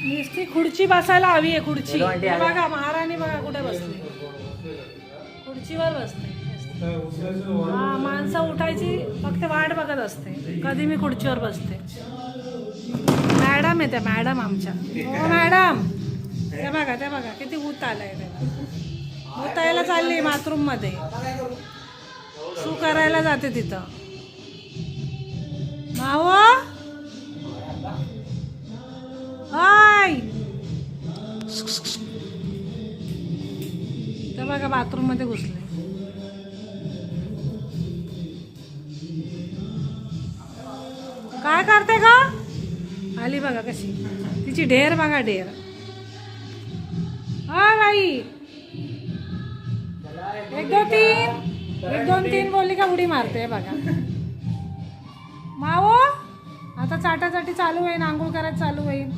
नुसती खुर्ची बसायला हवी आहे. खुर्ची हे बघा, महाराणी बघा कुठे बसली, खुर्चीवर बसते. हा, माणसं उठायची फक्त वाट बघत असते कधी मी खुर्चीवर बसते. मॅडम येते, मॅडम आमच्या. हो मॅडम, ते बघा किती ऊत आलाय त्याला. ऊत यायला चालली बाथरूम मध्ये, शू करायला जाते तिथं. मावो हाय, ते बघा बाथरूम मध्ये घुसले. काय करते का? आली बघा कशी, तिची ढेर बघा, ढेर. हा बाई, 1 2 3, 1 2 3 बोलली का उडी मारते बघा. मावो, आता चाटाचाटी चालू होईल, आंघोळ करायचं चालू होईल.